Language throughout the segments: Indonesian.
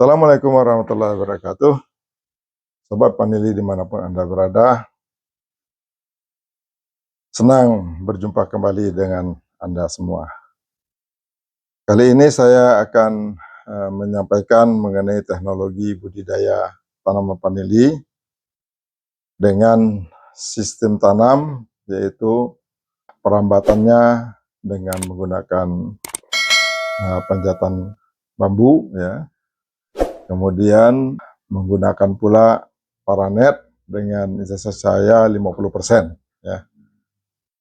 Assalamualaikum warahmatullahi wabarakatuh. Sobat Panili dimanapun Anda berada, senang berjumpa kembali dengan Anda semua. Kali ini saya akan menyampaikan mengenai teknologi budidaya tanaman vanili dengan sistem tanam, yaitu perambatannya dengan menggunakan panjatan bambu, ya. Kemudian menggunakan pula paranet dengan intensitas cahaya 50%, ya.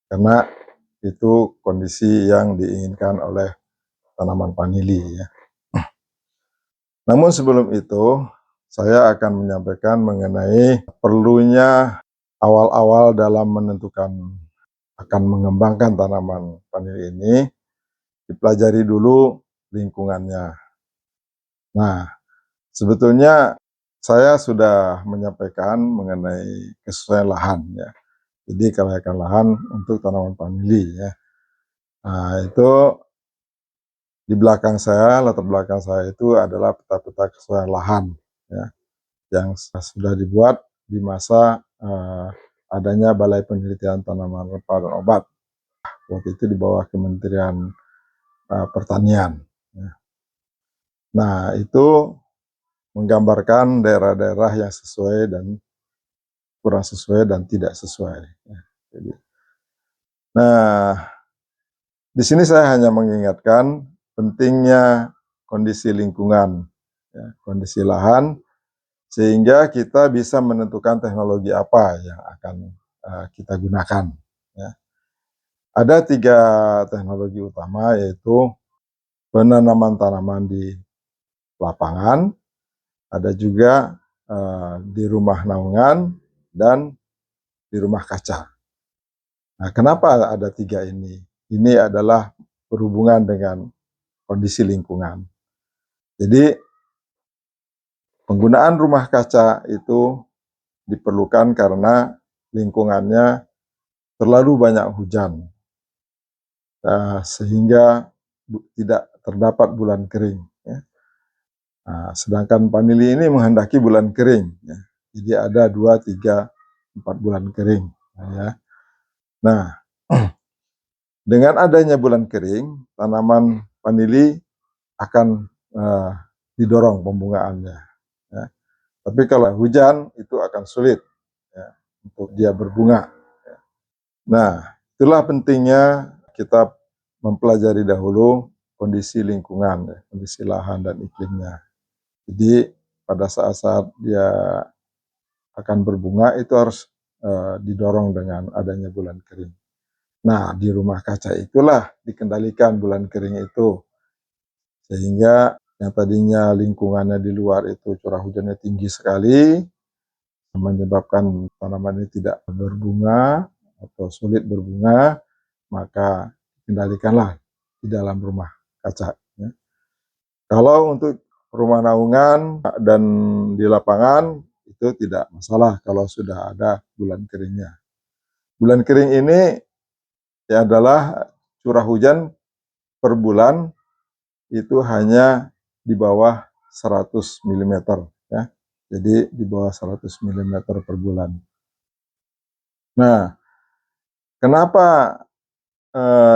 Karena itu kondisi yang diinginkan oleh tanaman vanili, ya. Namun sebelum itu, saya akan menyampaikan mengenai perlunya awal-awal dalam menentukan akan mengembangkan tanaman vanili ini, dipelajari dulu lingkungannya. Nah, sebetulnya saya sudah menyampaikan mengenai kesesuaian lahan, ya. Jadi kelayakan lahan untuk tanaman vanili, ya. Nah, itu di belakang saya, latar belakang saya itu adalah peta-peta kesesuaian lahan, ya, yang sudah dibuat di masa adanya Balai Penelitian Tanaman Rempah dan Obat. Waktu itu di bawah Kementerian Pertanian, ya. Nah, itu menggambarkan daerah-daerah yang sesuai dan kurang sesuai dan tidak sesuai, ya. Jadi, nah, di sini saya hanya mengingatkan pentingnya kondisi lingkungan, ya, kondisi lahan, sehingga kita bisa menentukan teknologi apa yang akan kita gunakan, ya. Ada 3 teknologi utama, yaitu penanaman tanaman di lapangan, ada juga di rumah naungan, dan di rumah kaca. Nah, kenapa ada 3 ini? Ini adalah berhubungan dengan kondisi lingkungan. Jadi penggunaan rumah kaca itu diperlukan karena lingkungannya terlalu banyak hujan, sehingga tidak terdapat bulan kering, ya. Nah, sedangkan vanili ini menghendaki bulan kering, ya. Jadi ada 2, 3, 4 bulan kering, ya. Nah, dengan adanya bulan kering, tanaman vanili akan didorong pembungaannya, ya. Tapi kalau hujan itu akan sulit, ya, untuk dia berbunga, ya. Nah, itulah pentingnya kita mempelajari dahulu kondisi lingkungan, ya, kondisi lahan dan iklimnya. Jadi pada saat-saat dia akan berbunga itu harus didorong dengan adanya bulan kering. Nah, di rumah kaca itulah dikendalikan bulan kering itu, sehingga yang tadinya lingkungannya di luar itu curah hujannya tinggi sekali, menyebabkan tanaman ini tidak berbunga atau sulit berbunga, maka kendalikanlah di dalam rumah kaca, ya. Kalau untuk rumah naungan dan di lapangan itu tidak masalah kalau sudah ada bulan keringnya. Bulan kering ini ya adalah curah hujan per bulan itu hanya di bawah 100 mm, ya. Jadi di bawah 100 mm per bulan. Nah, kenapa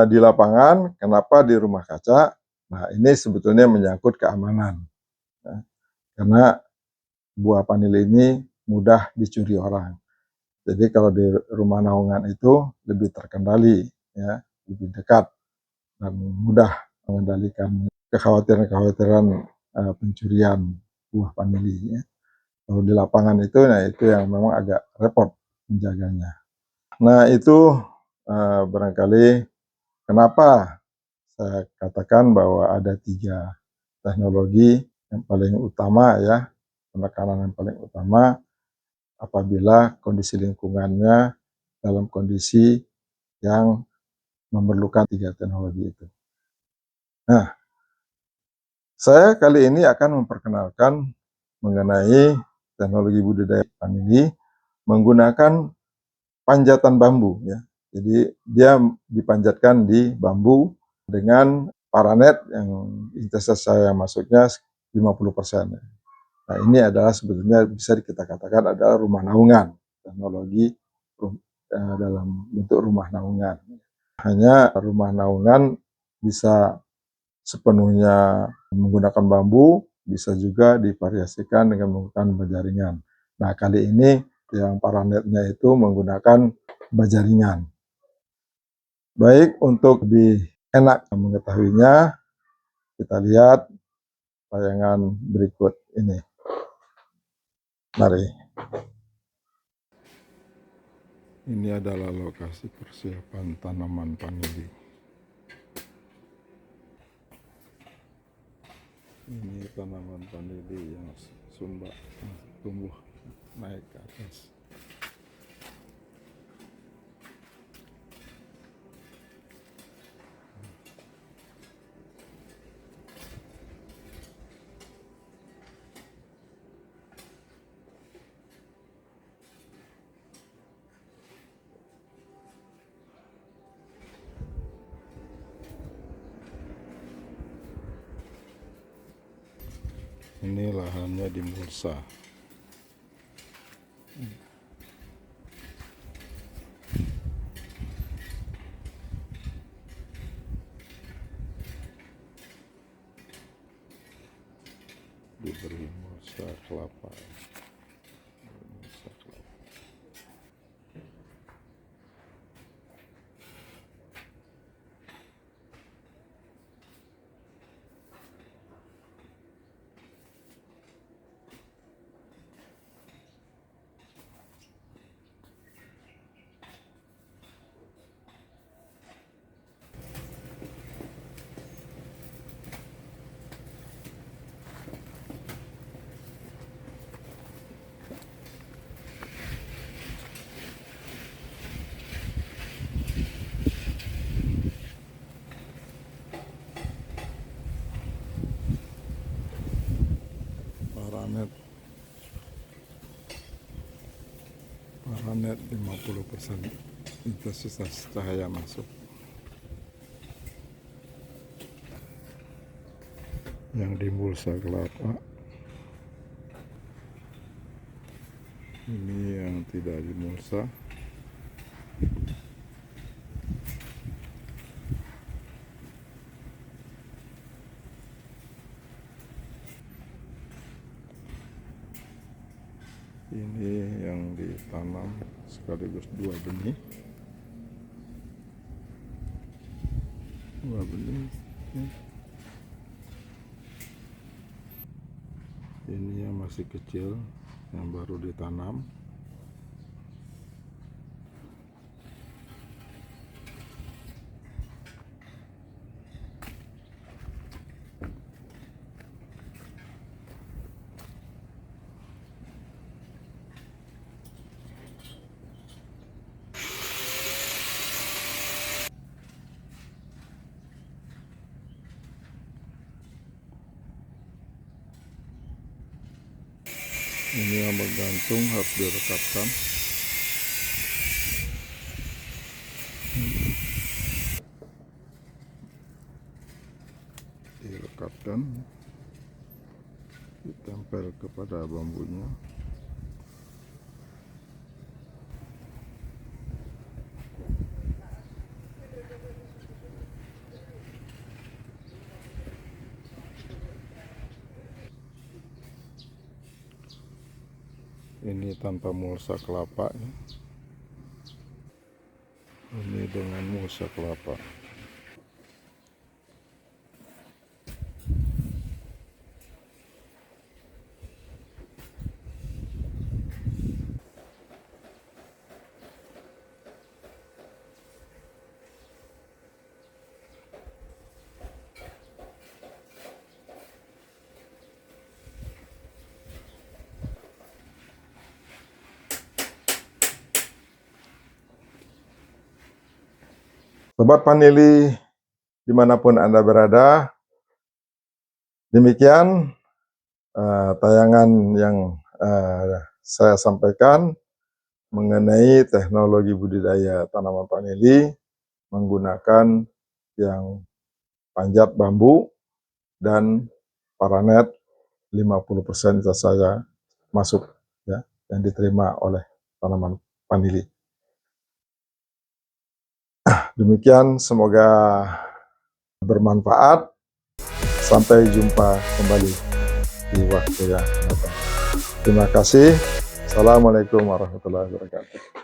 di lapangan, kenapa di rumah kaca? Nah, ini sebetulnya menyangkut keamanan, ya. Karena buah vanili ini mudah dicuri orang. Jadi kalau di rumah naungan itu lebih terkendali, ya, lebih dekat dan mudah mengendalikan kekhawatiran-kekhawatiran pencurian buah vanili, ya. Kalau di lapangan itu, nah itu yang memang agak repot menjaganya. Nah, itu barangkali kenapa saya katakan bahwa ada 3 teknologi yang paling utama, ya, penekanan yang paling utama apabila kondisi lingkungannya dalam kondisi yang memerlukan 3 teknologi itu. Nah, saya kali ini akan memperkenalkan mengenai teknologi budidaya vanili menggunakan panjatan bambu, ya. Jadi dia dipanjatkan di bambu dengan paranet yang intensitas cahaya masuknya 50%, ya. Nah, ini adalah sebetulnya bisa kita katakan adalah rumah naungan, teknologi dalam bentuk rumah naungan. Hanya rumah naungan bisa sepenuhnya menggunakan bambu, bisa juga divariasikan dengan menggunakan bajaringan. Nah, kali ini yang paranetnya itu menggunakan bajaringan. Baik, untuk lebih enak mengetahuinya, kita lihat tayangan berikut ini. Mari. Ini adalah lokasi persiapan tanaman vanili. Ini tanaman vanili yang tumbuh naik ke atas. Ini lahannya di Mulsa. Diberi Mulsa kelapa. Mulsa kelapa. Paranet 50% intensitas cahaya masuk. Yang di Mulsa kelapa. Ini yang tidak di Mulsa. Ini yang ditanam sekaligus dua benih. Ini yang masih kecil, yang baru ditanam. Ini yang bergantung harus direkatkan. Direkatkan, ditempel kepada bambunya. Ini tanpa mulsa kelapa ya. Ini dengan mulsa kelapa. Sobat Vanili dimanapun Anda berada, demikian tayangan yang saya sampaikan mengenai teknologi budidaya tanaman vanili menggunakan yang panjat bambu dan paranet 50% saja masuk ya yang diterima oleh tanaman vanili. Demikian, semoga bermanfaat. Sampai jumpa kembali di waktu yang akan datang. Terima kasih. Assalamualaikum warahmatullahi wabarakatuh.